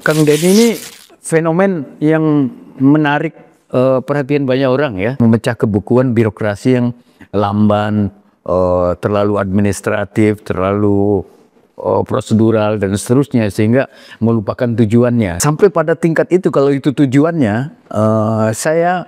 Kang Deddy ini fenomen yang menarik perhatian banyak orang ya, memecah kebukuan birokrasi yang lamban, terlalu administratif, terlalu prosedural dan seterusnya, sehingga melupakan tujuannya. Sampai pada tingkat itu, kalau itu tujuannya, saya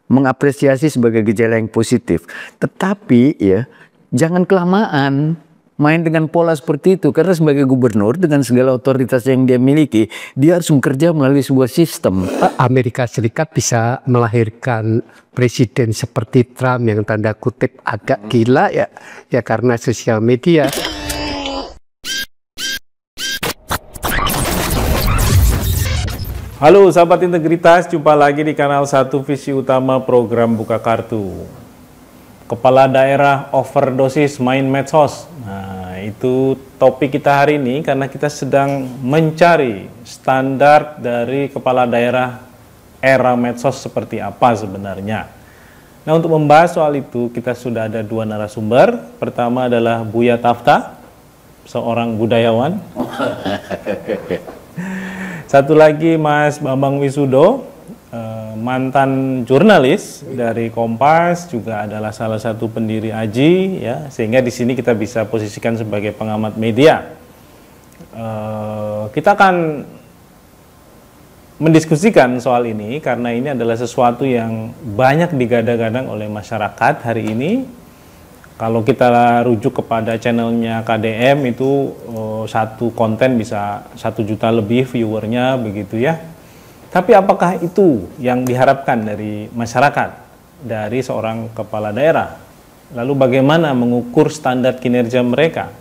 mengapresiasi sebagai gejala yang positif. Tetapi ya, jangan kelamaan main dengan pola seperti itu, karena sebagai gubernur dengan segala otoritas yang dia miliki, dia harus bekerja melalui sebuah sistem. Amerika Serikat bisa melahirkan presiden seperti Trump yang tanda kutip agak gila ya karena sosial media. Halo sahabat integritas, jumpa lagi di kanal 1 Visi Utama program Buka Kartu. Kepala daerah overdosis main medsos. Nah, itu topik kita hari ini karena kita sedang mencari standar dari kepala daerah era medsos seperti apa sebenarnya. Nah, untuk membahas soal itu kita sudah ada dua narasumber. Pertama adalah Buya Tafta, seorang budayawan. Satu lagi Mas Bambang Wisudo, mantan jurnalis dari Kompas, juga adalah salah satu pendiri AJI, ya, sehingga di sini kita bisa posisikan sebagai pengamat media. Kita akan mendiskusikan soal ini karena ini adalah sesuatu yang banyak digadang-gadang oleh masyarakat hari ini. Kalau kita rujuk kepada channelnya KDM itu satu konten bisa 1 juta lebih viewernya begitu ya. Tapi apakah itu yang diharapkan dari masyarakat, dari seorang kepala daerah? Lalu bagaimana mengukur standar kinerja mereka?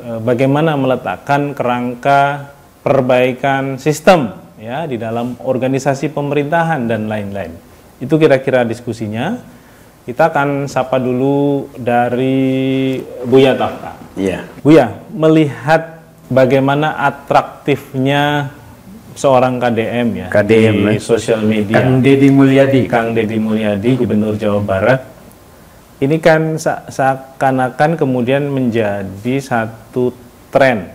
Bagaimana meletakkan kerangka perbaikan sistem ya di dalam organisasi pemerintahan dan lain-lain? Itu kira-kira diskusinya. Kita akan sapa dulu dari Buya Tafta. Iya. Buya, melihat bagaimana atraktifnya seorang KDM ya KDM di sosial media. Kang Deddy Mulyadi. Kang Deddy Mulyadi, Gubernur Jawa Barat. Ini kan seakan-akan kemudian menjadi satu tren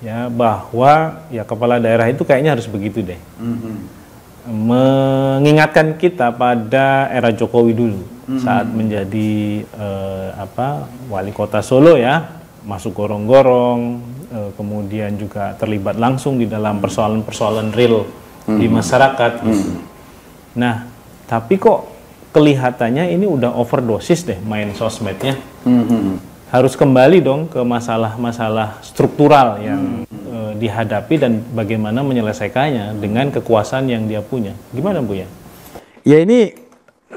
ya, bahwa ya kepala daerah itu kayaknya harus begitu deh. Mengingatkan kita pada era Jokowi dulu saat menjadi wali kota Solo ya, masuk gorong-gorong, kemudian juga terlibat langsung di dalam persoalan-persoalan real di masyarakat gitu. Nah, tapi kok kelihatannya ini udah overdosis deh main sosmednya. Harus kembali dong ke masalah-masalah struktural yang dihadapi dan bagaimana menyelesaikannya dengan kekuasaan yang dia punya. Gimana Bu ya? Ya, ini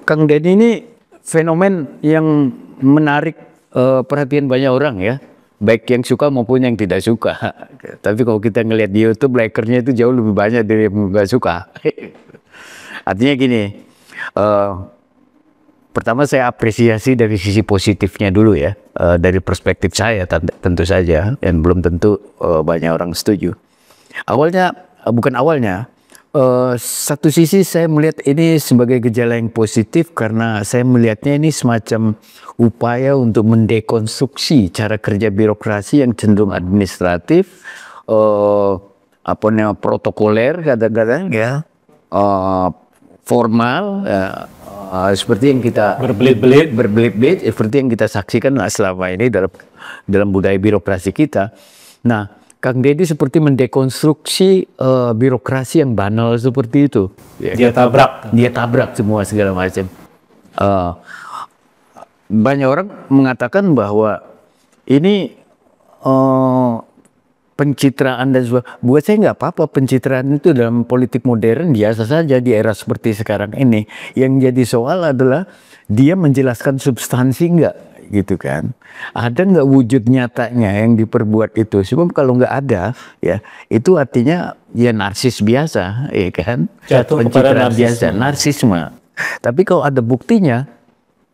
Kang Deddy ini fenomen yang menarik perhatian banyak orang ya, baik yang suka maupun yang tidak suka. Tapi kalau kita ngelihat di YouTube, likernya itu jauh lebih banyak dari yang nggak suka. Artinya gini, pertama saya apresiasi dari sisi positifnya dulu ya, dari perspektif saya tentu saja, dan belum tentu banyak orang setuju. Satu sisi saya melihat ini sebagai gejala yang positif karena saya melihatnya ini semacam upaya untuk mendekonstruksi cara kerja birokrasi yang cenderung administratif, protokoler kadang-kadang ya, formal. Seperti yang kita berbelit-belit seperti yang kita saksikan selama ini dalam budaya birokrasi kita. Nah, Kang Deddy seperti mendekonstruksi birokrasi yang banal seperti itu. Dia tabrak semua segala macam. Banyak orang mengatakan bahwa ini pencitraan dan sebagainya. Buat saya nggak apa-apa, pencitraan itu dalam politik modern biasa saja di era seperti sekarang ini. Yang jadi soal adalah dia menjelaskan substansi nggak, gitu kan? Ada nggak wujud nyatanya yang diperbuat itu? Sebab kalau nggak ada, ya itu artinya ya narsis biasa, ya kan? Jatuh kepada narsisme. Tapi kalau ada buktinya,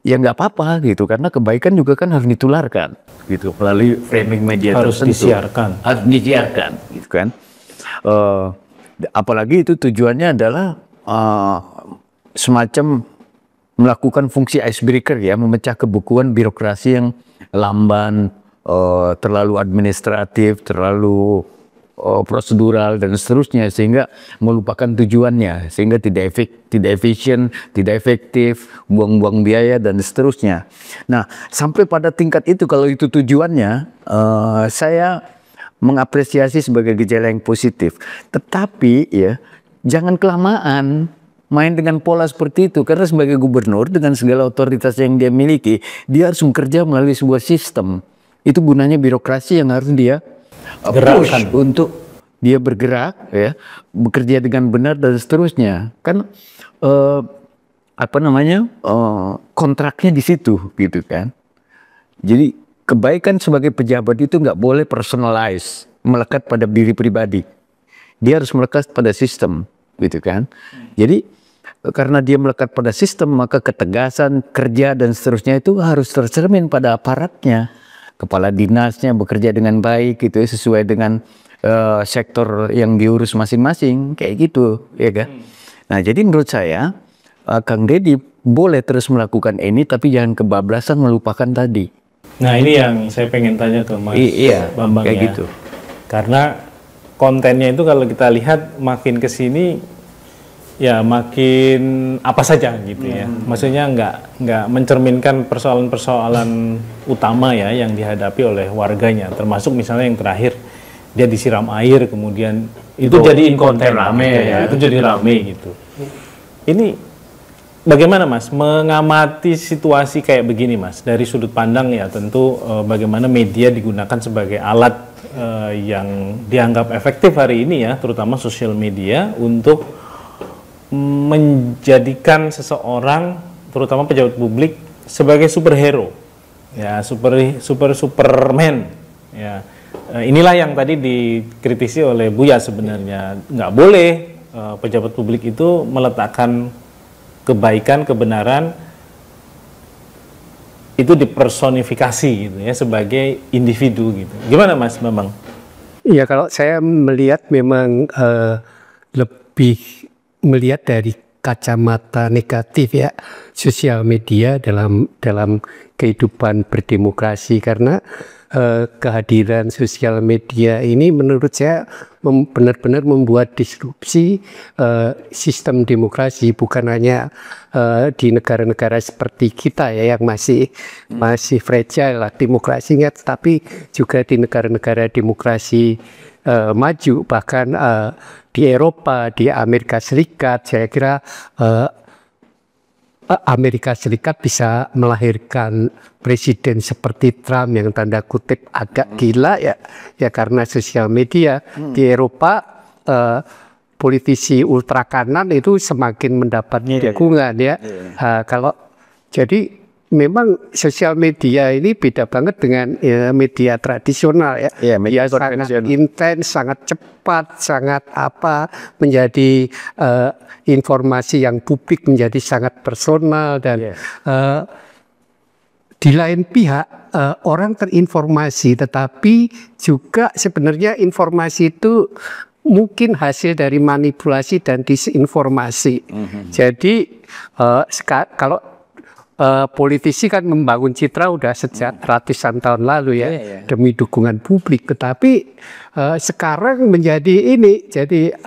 ya nggak apa-apa gitu, karena kebaikan juga kan harus ditularkan gitu melalui framing media harus disiarkan gitu kan. Apalagi itu tujuannya adalah semacam melakukan fungsi icebreaker ya, memecah kebukuan birokrasi yang lamban, terlalu administratif, terlalu prosedural dan seterusnya, sehingga melupakan tujuannya, sehingga tidak efisien, tidak efektif, buang-buang biaya dan seterusnya. Nah, sampai pada tingkat itu, kalau itu tujuannya, saya mengapresiasi sebagai gejala yang positif. Tetapi ya, jangan kelamaan main dengan pola seperti itu, karena sebagai gubernur dengan segala otoritas yang dia miliki, dia harus bekerja melalui sebuah sistem. Itu gunanya birokrasi yang harus dia push untuk dia bergerak, ya, bekerja dengan benar dan seterusnya. Kan kontraknya di situ, gitu kan. Jadi kebaikan sebagai pejabat itu nggak boleh personalize, melekat pada diri pribadi. Dia harus melekat pada sistem, gitu kan. Jadi karena dia melekat pada sistem, maka ketegasan kerja dan seterusnya itu harus tercermin pada aparatnya. Kepala dinasnya bekerja dengan baik, gitu ya, sesuai dengan sektor yang diurus masing-masing, kayak gitu, ya kan. Nah, jadi menurut saya Kang Deddy boleh terus melakukan ini, tapi jangan kebablasan melupakan tadi. Nah, ini yang saya pengen tanya ke Mas Bambang, kayak ya. gitu. Karena kontennya itu kalau kita lihat makin ke sini ya makin apa saja gitu ya. Maksudnya nggak mencerminkan persoalan-persoalan utama ya yang dihadapi oleh warganya. Termasuk misalnya yang terakhir, dia disiram air kemudian itu jadiin konten rame ya. Itu jadi rame gitu. Ini bagaimana Mas mengamati situasi kayak begini Mas? Dari sudut pandang ya tentu bagaimana media digunakan sebagai alat yang dianggap efektif hari ini ya, terutama sosial media untuk menjadikan seseorang, terutama pejabat publik, sebagai superhero, ya, superman, ya. Inilah yang tadi dikritisi oleh Buya sebenarnya. Nggak boleh pejabat publik itu meletakkan kebaikan, kebenaran itu dipersonifikasi gitu ya, sebagai individu gitu. Gimana Mas Bambang? Iya, kalau saya melihat memang lebih melihat dari kacamata negatif ya, sosial media dalam kehidupan berdemokrasi, karena kehadiran sosial media ini menurut saya benar-benar membuat disrupsi sistem demokrasi, bukan hanya di negara-negara seperti kita ya yang masih fragile lah demokrasinya, tapi juga di negara-negara demokrasi maju, bahkan di Eropa, di Amerika Serikat. Saya kira Amerika Serikat bisa melahirkan presiden seperti Trump yang tanda kutip agak gila ya karena sosial media. Di Eropa politisi ultra kanan itu semakin mendapat dukungan ya. Kalau jadi memang sosial media ini beda banget dengan media tradisional ya. Media sangat intens, sangat cepat, sangat menjadi informasi yang publik menjadi sangat personal dan di lain pihak orang terinformasi, tetapi juga sebenarnya informasi itu mungkin hasil dari manipulasi dan disinformasi. Jadi kalau politisi kan membangun citra udah sejak ratusan tahun lalu ya, demi dukungan publik. Tetapi sekarang menjadi ini, jadi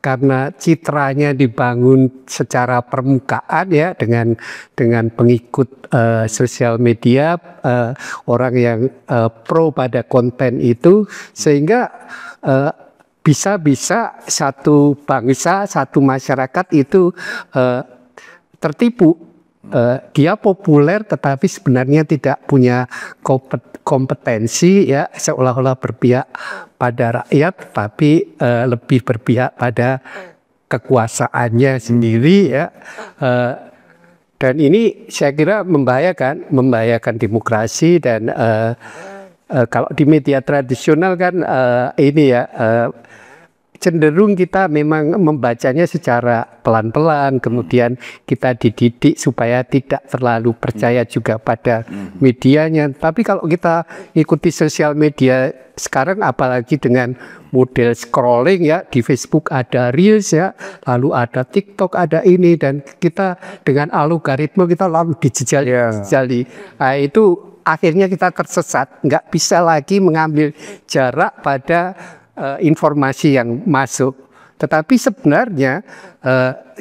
karena citranya dibangun secara permukaan ya dengan pengikut sosial media, orang yang pro pada konten itu, sehingga bisa-bisa satu bangsa, satu masyarakat itu tertipu. Dia populer tetapi sebenarnya tidak punya kompetensi ya, seolah-olah berpihak pada rakyat tapi lebih berpihak pada kekuasaannya sendiri ya. Dan ini saya kira membahayakan demokrasi. Dan kalau di media tradisional kan ini ya, cenderung kita memang membacanya secara pelan-pelan, kemudian kita dididik supaya tidak terlalu percaya juga pada medianya. Tapi kalau kita ikuti sosial media sekarang, apalagi dengan model scrolling ya, di Facebook ada Reels ya, lalu ada TikTok, ada ini, dan kita dengan algoritma kita lalu dijejali. Nah, itu akhirnya kita tersesat, nggak bisa lagi mengambil jarak pada informasi yang masuk. Tetapi sebenarnya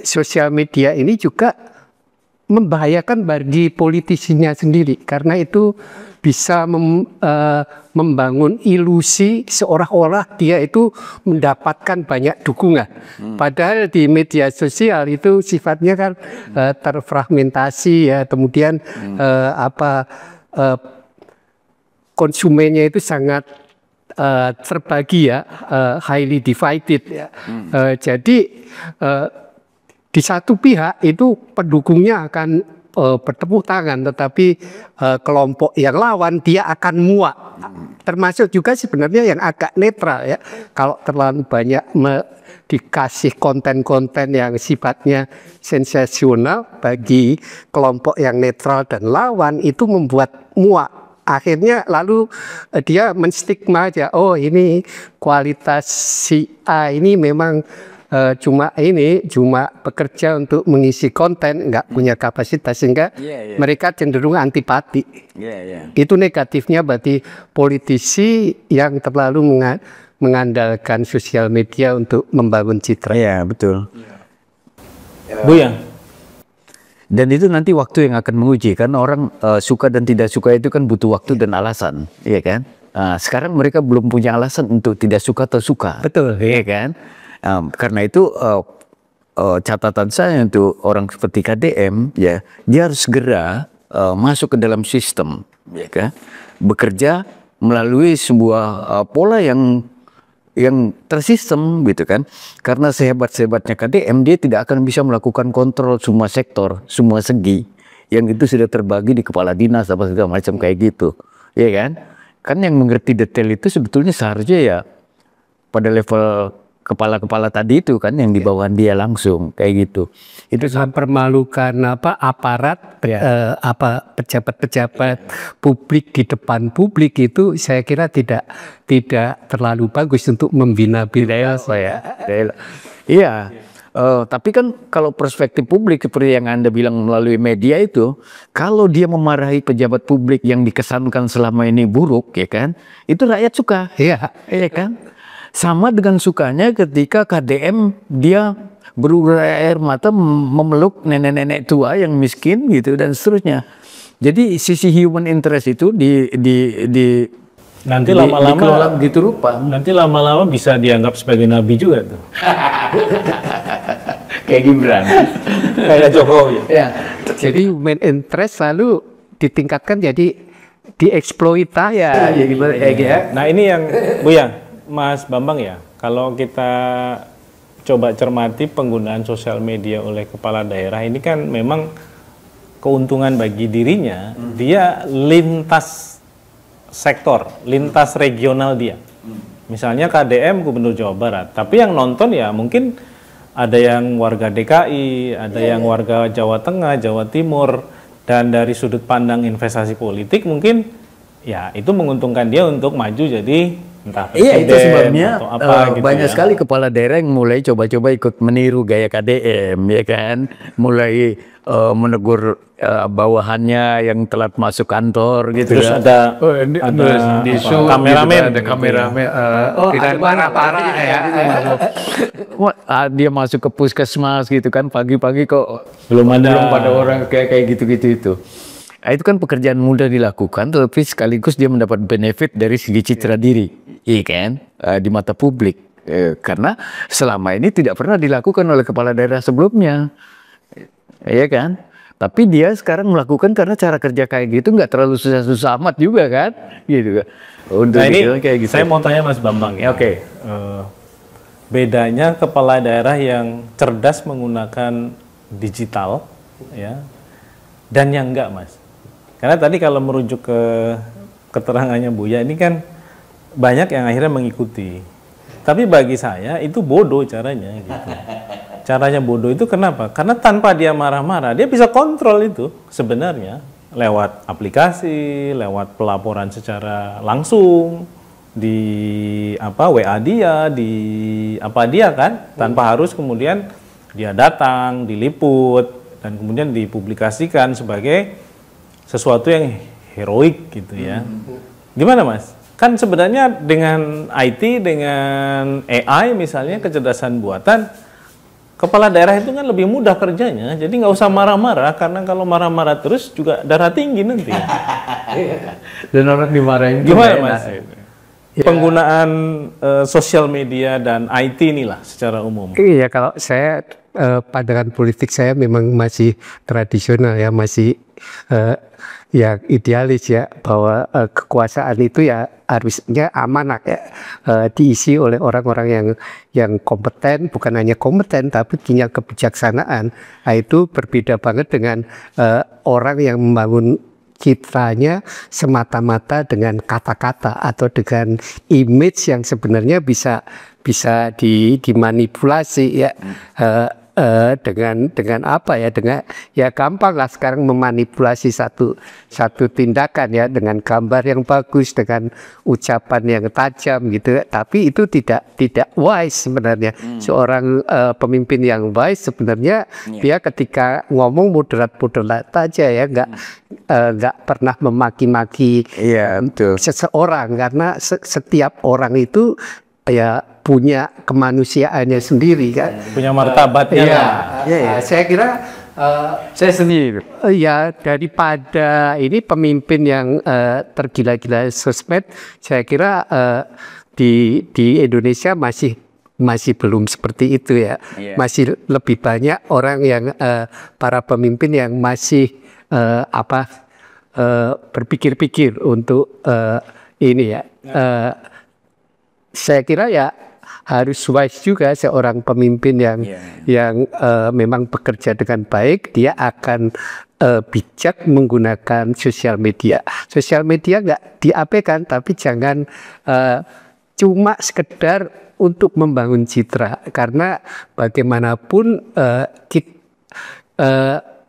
sosial media ini juga membahayakan bagi politisinya sendiri, karena itu bisa membangun ilusi seolah-olah dia itu mendapatkan banyak dukungan. Padahal di media sosial itu sifatnya kan terfragmentasi ya, kemudian konsumennya itu sangat terbagi ya, highly divided ya. Jadi di satu pihak itu pendukungnya akan bertepuk tangan, tetapi kelompok yang lawan dia akan muak. Termasuk juga sebenarnya yang agak netral ya. Kalau terlalu banyak dikasih konten-konten yang sifatnya sensasional bagi kelompok yang netral dan lawan, itu membuat muak. Akhirnya lalu dia menstigma aja, oh ini kualitas si A ini memang cuma bekerja untuk mengisi konten, nggak punya kapasitas, sehingga mereka cenderung antipati. Itu negatifnya berarti politisi yang terlalu mengandalkan sosial media untuk membangun citra. Iya, betul. Buya. Dan itu nanti waktu yang akan menguji, karena orang suka dan tidak suka itu kan butuh waktu dan alasan, iya kan? Sekarang mereka belum punya alasan untuk tidak suka atau suka. Betul, iya kan? Karena itu catatan saya untuk orang seperti KDM, ya, dia harus segera masuk ke dalam sistem, ya kan? Bekerja melalui sebuah pola yang tersistem gitu kan, karena sehebat-sehebatnya KDM dia tidak akan bisa melakukan kontrol semua sektor, semua segi yang itu sudah terbagi di kepala dinas apa segala macam kayak gitu, ya kan yang mengerti detail itu sebetulnya seharusnya ya pada level kepala-kepala tadi itu kan yang di bawah dia langsung kayak gitu. Itu mempermalukan aparat pejabat-pejabat publik di depan publik, itu saya kira tidak terlalu bagus untuk membina beliau ya. Iya. Tapi kan kalau perspektif publik seperti yang Anda bilang melalui media itu, kalau dia memarahi pejabat publik yang dikesankan selama ini buruk, ya kan, itu rakyat suka, iya kan. Sama dengan sukanya ketika KDM dia berurai air mata memeluk nenek-nenek tua yang miskin gitu dan seterusnya. Jadi sisi human interest itu nanti lama-lama gitu rupa. Nanti lama-lama bisa dianggap sebagai nabi juga tuh. Kayak Gibran, kayak Jokowi. Ya. Jadi human interest lalu ditingkatkan jadi dieksploitasi ya, gimana ya. Nah ini yang Buya, Mas Bambang ya, kalau kita coba cermati penggunaan sosial media oleh kepala daerah ini kan memang keuntungan bagi dirinya, dia lintas sektor, lintas regional dia. Misalnya KDM Gubernur Jawa Barat, tapi yang nonton ya mungkin ada yang warga DKI, ada yang warga Jawa Tengah, Jawa Timur, dan dari sudut pandang investasi politik mungkin ya itu menguntungkan dia untuk maju jadi entah presiden, itu sebabnya atau apa gitu banyak ya. sekali kepala daerah yang mulai coba-coba ikut meniru gaya KDM, ya kan, mulai menegur bawahannya yang telat masuk kantor gitu. Terus kan. ada kameramen, ada kameramen, tidak parah-parah ya. Dia masuk ke puskesmas gitu kan, pagi-pagi kok belum pada orang kayak gitu-gitu itu. Nah, itu kan pekerjaan mudah dilakukan, tapi sekaligus dia mendapat benefit dari segi citra diri, iya kan, di mata publik. Karena selama ini tidak pernah dilakukan oleh kepala daerah sebelumnya, iya kan. Tapi dia sekarang melakukan karena cara kerja kayak gitu nggak terlalu susah-susah amat juga kan, gitu kan. Untuk nah ini kayak gitu. Saya mau tanya Mas Bambang ya. Oke. Bedanya kepala daerah yang cerdas menggunakan digital, ya, dan yang enggak, Mas. Karena tadi kalau merujuk ke keterangannya Buya ini kan banyak yang akhirnya mengikuti. Tapi bagi saya itu bodoh caranya gitu. Caranya bodoh itu kenapa? Karena tanpa dia marah-marah, dia bisa kontrol itu sebenarnya lewat aplikasi, lewat pelaporan secara langsung di WA dia, di apa dia kan, tanpa harus kemudian dia datang, diliput dan kemudian dipublikasikan sebagai sesuatu yang heroik gitu ya. Gimana Mas? Kan sebenarnya dengan IT, dengan AI misalnya kecerdasan buatan, kepala daerah itu kan lebih mudah kerjanya. Jadi nggak usah marah-marah, karena kalau marah-marah terus juga darah tinggi nanti. Dan orang dimarahin Gimana Mas? Penggunaan sosial media dan IT inilah secara umum. Iya, kalau saya pandangan politik saya memang masih tradisional ya, masih ya idealis ya, bahwa kekuasaan itu ya harusnya amanah ya, diisi oleh orang-orang yang kompeten, bukan hanya kompeten tapi punya kebijaksanaan. Nah, itu berbeda banget dengan orang yang membangun citranya semata-mata dengan kata-kata atau dengan image yang sebenarnya bisa dimanipulasi ya. Dengan apa ya, dengan ya gampang lah sekarang memanipulasi satu tindakan ya, dengan gambar yang bagus, dengan ucapan yang tajam gitu, tapi itu tidak wise sebenarnya. Seorang pemimpin yang wise sebenarnya dia ketika ngomong moderat aja ya, nggak pernah memaki-maki seseorang, karena setiap orang itu ya punya kemanusiaannya sendiri kan, punya martabatnya. Saya kira saya sendiri. Ya, daripada ini pemimpin yang tergila-gila sosmed, saya kira di Indonesia masih belum seperti itu ya. Masih lebih banyak orang yang para pemimpin yang masih berpikir-pikir untuk ini ya. Saya kira ya harus wise juga seorang pemimpin yang memang bekerja dengan baik, dia akan bijak menggunakan sosial media. Sosial media nggak diabaikan, tapi jangan cuma sekedar untuk membangun citra, karena bagaimanapun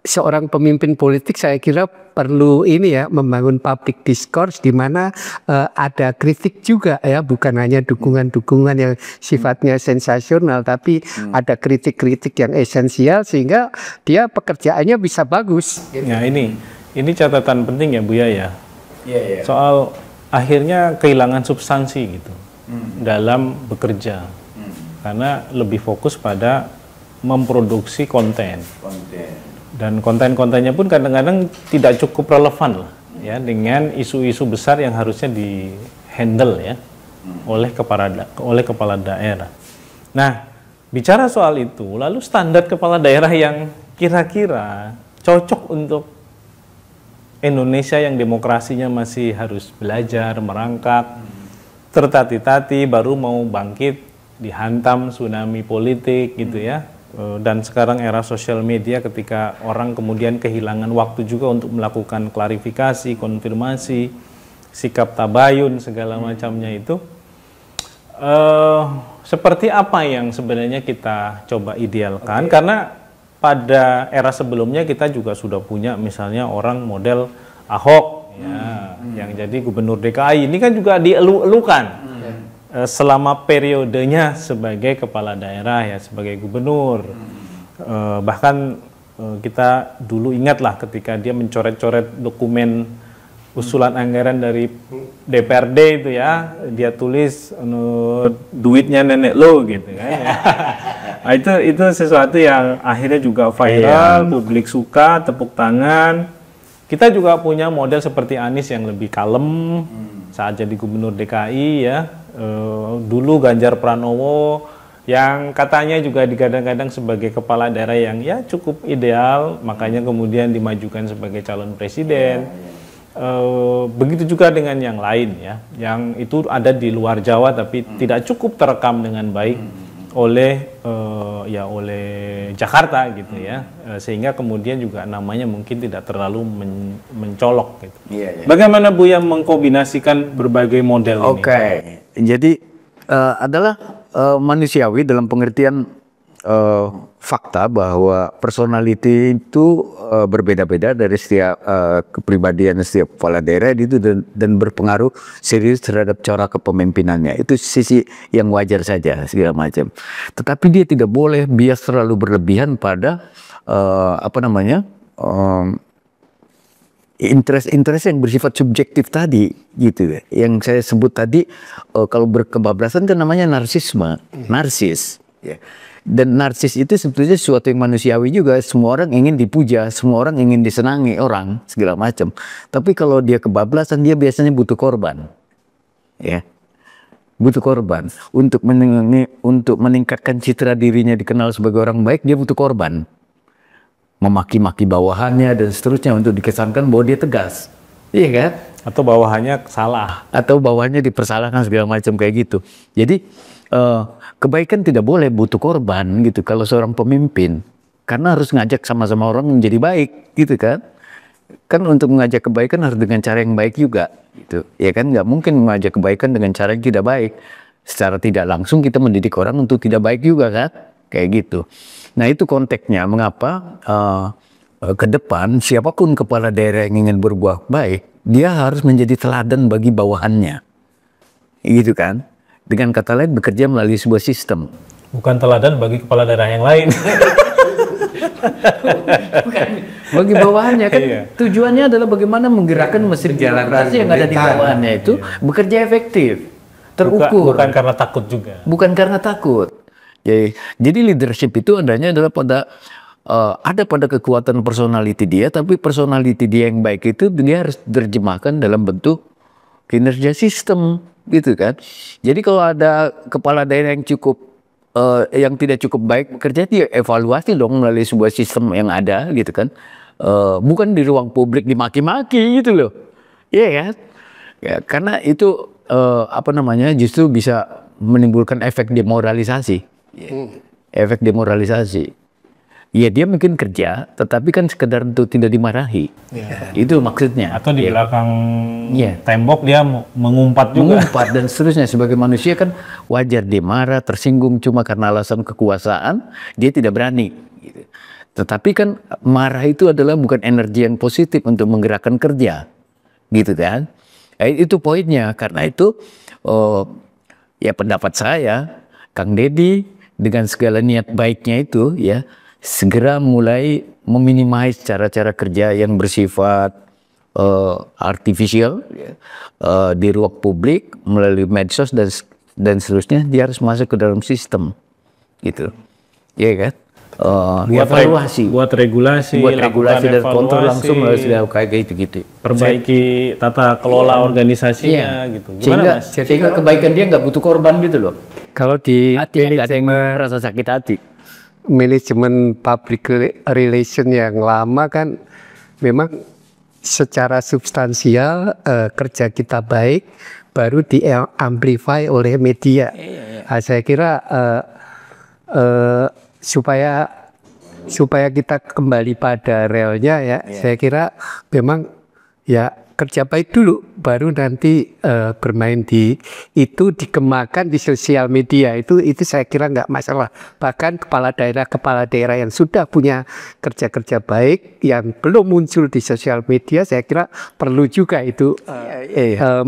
seorang pemimpin politik saya kira perlu ini ya, membangun public discourse di mana ada kritik juga ya, bukan hanya dukungan-dukungan yang sifatnya sensasional, tapi ada kritik-kritik yang esensial sehingga dia pekerjaannya bisa bagus. Ya, ini catatan penting ya Buya ya. Soal akhirnya kehilangan substansi gitu dalam bekerja. Karena lebih fokus pada memproduksi konten. Dan konten-kontennya pun kadang-kadang tidak cukup relevan lah ya dengan isu-isu besar yang harusnya di-handle ya oleh kepala daerah. Nah, bicara soal itu, lalu standar kepala daerah yang kira-kira cocok untuk Indonesia yang demokrasinya masih harus belajar, merangkak, tertati-tati, baru mau bangkit, dihantam tsunami politik gitu ya. Dan sekarang era sosial media, ketika orang kemudian kehilangan waktu juga untuk melakukan klarifikasi, konfirmasi, sikap tabayun, segala macamnya itu, seperti apa yang sebenarnya kita coba idealkan? Karena pada era sebelumnya kita juga sudah punya misalnya orang model Ahok ya, yang jadi gubernur DKI, ini kan juga dielu-elukan selama periodenya sebagai kepala daerah ya, sebagai gubernur. Bahkan kita dulu ingatlah ketika dia mencoret-coret dokumen usulan anggaran dari DPRD itu ya, dia tulis duitnya nenek lo gitu kan ya. Nah, itu sesuatu yang akhirnya juga viral, publik suka, tepuk tangan. Kita juga punya model seperti Anies yang lebih kalem saat jadi gubernur DKI ya. Dulu Ganjar Pranowo yang katanya juga digadang-gadang sebagai kepala daerah yang ya cukup ideal, makanya kemudian dimajukan sebagai calon presiden. Begitu juga dengan yang lain ya, yang itu ada di luar Jawa tapi tidak cukup terekam dengan baik oleh Jakarta gitu ya, sehingga kemudian juga namanya mungkin tidak terlalu mencolok gitu. Bagaimana Bu yang mengkombinasikan berbagai model ini? Jadi adalah manusiawi dalam pengertian fakta bahwa personality itu berbeda-beda dari setiap kepribadian setiap kepala daerah itu, dan berpengaruh serius terhadap cara kepemimpinannya. Itu sisi yang wajar saja segala macam. Tetapi dia tidak boleh bias terlalu berlebihan pada interest yang bersifat subjektif tadi, gitu. Yang saya sebut tadi, kalau berkebablasan kan namanya narsisme, narsis. Ya. Dan narsis itu sebetulnya sesuatu yang manusiawi juga. Semua orang ingin dipuja, semua orang ingin disenangi orang, segala macam. Tapi kalau dia kebablasan, dia biasanya butuh korban. Ya. Butuh korban. Untuk meningkatkan citra dirinya dikenal sebagai orang baik, dia butuh korban. Memaki-maki bawahannya dan seterusnya untuk dikesankan bahwa dia tegas. Iya kan? Atau bawahannya salah. Atau bawahannya dipersalahkan segala macam kayak gitu. Jadi kebaikan tidak boleh butuh korban gitu kalau seorang pemimpin, karena harus ngajak sama-sama orang menjadi baik gitu kan. Kan untuk mengajak kebaikan harus dengan cara yang baik juga gitu. Ya kan, nggak mungkin mengajak kebaikan dengan cara yang tidak baik. Secara tidak langsung kita mendidik orang untuk tidak baik juga kan, kayak gitu. Nah itu konteksnya mengapa ke depan siapapun kepala daerah yang ingin berbuat baik, dia harus menjadi teladan bagi bawahannya, gitu kan. Dengan kata lain, bekerja melalui sebuah sistem. Bukan teladan bagi kepala daerah yang lain. Bukan. Bagi bawahannya kan, tujuannya adalah bagaimana menggerakkan mesin birokrasi yang ada di bawahannya itu bekerja efektif, terukur. Bukan karena takut juga. Bukan karena takut. Jadi leadership itu adanya adalah ada pada kekuatan personality dia, tapi personality dia yang baik itu dia harus terjemahkan dalam bentuk kinerja sistem. Gitu kan. Jadi kalau ada kepala daerah yang yang tidak cukup baik bekerja, dia evaluasi dong melalui sebuah sistem yang ada gitu kan. Bukan di ruang publik dimaki-maki gitu loh. Iya kan? Ya, karena itu justru bisa menimbulkan efek demoralisasi. Efek demoralisasi. Ya dia mungkin kerja, tetapi kan sekedar untuk tidak dimarahi. Itu maksudnya. Atau di belakang tembok dia mengumpat juga. Mengumpat dan seterusnya. Sebagai manusia kan wajar dia marah, tersinggung cuma karena alasan kekuasaan, dia tidak berani. Gitu. Tetapi kan marah itu adalah bukan energi yang positif untuk menggerakkan kerja. Gitu kan. Itu poinnya. Karena itu ya pendapat saya, Kang Deddy dengan segala niat baiknya itu ya, segera mulai meminimais cara-cara kerja yang bersifat artificial di ruang publik melalui medsos dan seterusnya. Dia harus masuk ke dalam sistem, gitu, ya kan? Buat regulasi dan kontrol langsung harus kayak gitu. Perbaiki tata kelola organisasinya, gitu. Gimana, sehingga kebaikan dia nggak butuh korban gitu loh. Kalau di nggak ada yang merasa sakit hati. Manajemen public relation yang lama kan memang secara substansial kerja kita baik baru di-amplify oleh media. Nah, saya kira supaya kita kembali pada realnya ya, saya kira memang ya kerja baik dulu, baru nanti bermain itu dikembangkan di sosial media, itu saya kira nggak masalah. Bahkan kepala daerah yang sudah punya kerja-kerja baik yang belum muncul di sosial media, saya kira perlu juga itu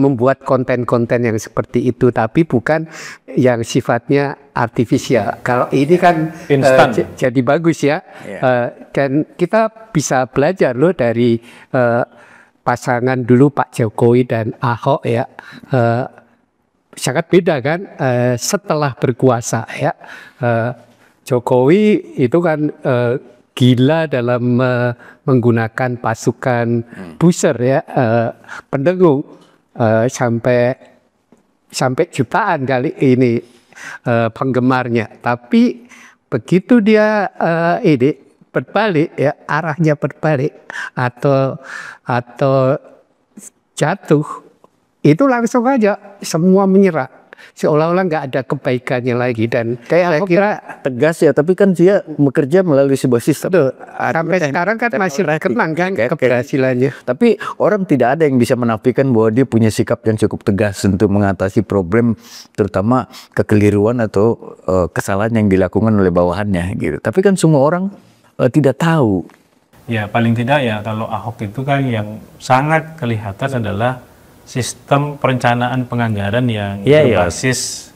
membuat konten-konten yang seperti itu, tapi bukan yang sifatnya artifisial. Kalau ini kan jadi bagus ya, dan kita bisa belajar loh dari pasangan dulu Pak Jokowi dan Ahok ya, sangat beda kan setelah berkuasa ya. Jokowi itu kan gila dalam menggunakan pasukan booster ya, pendengung sampai jutaan kali ini penggemarnya. Tapi begitu dia berbalik ya, arahnya berbalik atau jatuh, itu langsung aja semua menyerah, seolah-olah nggak ada kebaikannya lagi. Dan saya kira tegas ya, tapi kan dia bekerja melalui sebuah sistem. Sampai sekarang kan masih kenang kan keberhasilannya. Tapi orang tidak ada yang bisa menafikan bahwa dia punya sikap yang cukup tegas untuk mengatasi problem, terutama kekeliruan atau kesalahan yang dilakukan oleh bawahannya gitu. Tapi kan semua orang tidak tahu. Ya paling tidak ya, kalau Ahok itu kan yang sangat kelihatan adalah sistem perencanaan penganggaran yang berbasis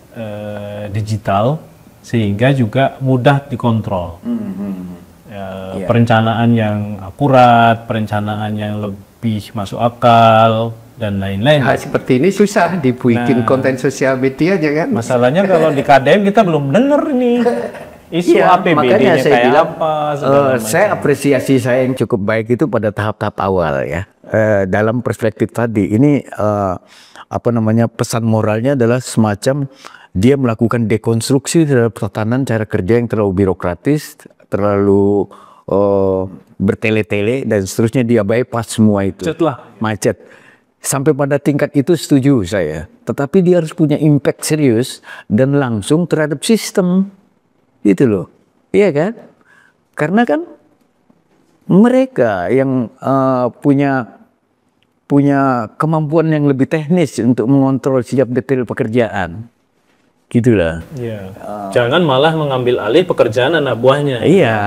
digital, sehingga juga mudah dikontrol. Perencanaan yang akurat, perencanaan yang lebih masuk akal dan lain-lain. Hal seperti ini susah dibikin konten sosial medianya kan. Masalahnya kalau di KDM kita belum dengar nih isu Iya, APBD-nya makanya saya kayak bilang, apa. segala macam. saya apresiasi saya yang cukup baik itu pada tahap-tahap awal ya. Dalam perspektif tadi ini apa namanya, pesan moralnya adalah semacam dia melakukan dekonstruksi terhadap tatanan cara kerja yang terlalu birokratis, terlalu bertele-tele dan seterusnya, dia bypass semua itu. Macet. Sampai pada tingkat itu setuju saya. Tetapi dia harus punya impact serius dan langsung terhadap sistem. Gitu loh. Iya kan? Karena kan mereka yang punya kemampuan yang lebih teknis untuk mengontrol setiap detail pekerjaan. Gitulah. Iya. Jangan malah mengambil alih pekerjaan anak buahnya. Iya,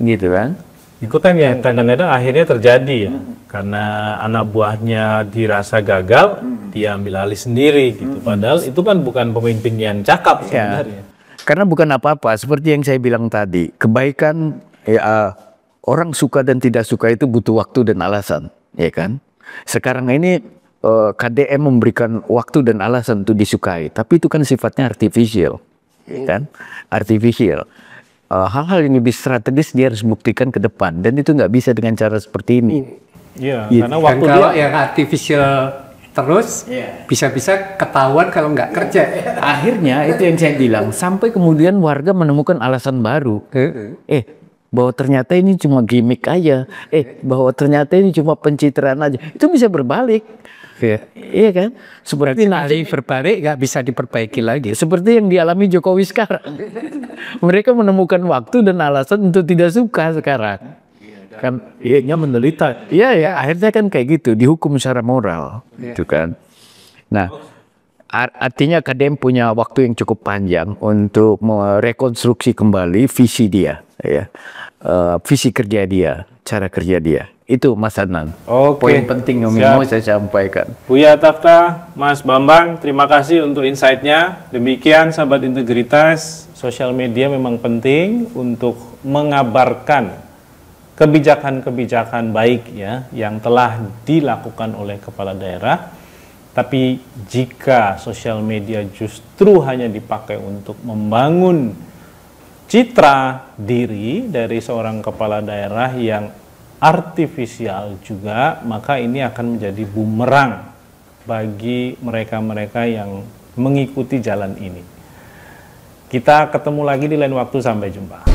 gitu kan. Itu kan yang kadang-kadang akhirnya terjadi ya. Karena anak buahnya dirasa gagal, dia ambil alih sendiri gitu. Padahal itu kan bukan pemimpin yang cakap sebenarnya. Karena bukan apa-apa, seperti yang saya bilang tadi, kebaikan ya, orang suka dan tidak suka itu butuh waktu dan alasan, ya kan? Sekarang ini KDM memberikan waktu dan alasan untuk disukai, tapi itu kan sifatnya artificial, ya kan? Artificial. Hal-hal yang lebih strategis dia harus buktikan ke depan, dan itu nggak bisa dengan cara seperti ini. Iya, Gitu. karena waktu kalau dia yang artificial terus bisa-bisa ketahuan kalau nggak kerja. Akhirnya itu yang saya bilang, sampai kemudian warga menemukan alasan baru. Bahwa ternyata ini cuma gimmick aja. Bahwa ternyata ini cuma pencitraan aja. Itu bisa berbalik. Iya kan? Seperti Nanti berbalik nggak bisa diperbaiki lagi. seperti yang dialami Jokowi sekarang. Mereka menemukan waktu dan alasan untuk tidak suka sekarang. Kan iya menderita. Iya ya, akhirnya kan kayak gitu, dihukum secara moral, gitu kan. Nah, artinya KDM punya waktu yang cukup panjang untuk merekonstruksi kembali visi dia, ya, visi kerja dia, cara kerja dia. Itu Mas Adnan. Poin penting yang mau saya sampaikan. Buya Tafta, Mas Bambang, terima kasih untuk insight-nya. Demikian sahabat integritas, sosial media memang penting untuk mengabarkan kebijakan-kebijakan baik ya yang telah dilakukan oleh kepala daerah. Tapi jika sosial media justru hanya dipakai untuk membangun citra diri dari seorang kepala daerah yang artifisial juga, maka ini akan menjadi bumerang bagi mereka-mereka yang mengikuti jalan ini. Kita ketemu lagi di lain waktu, sampai jumpa.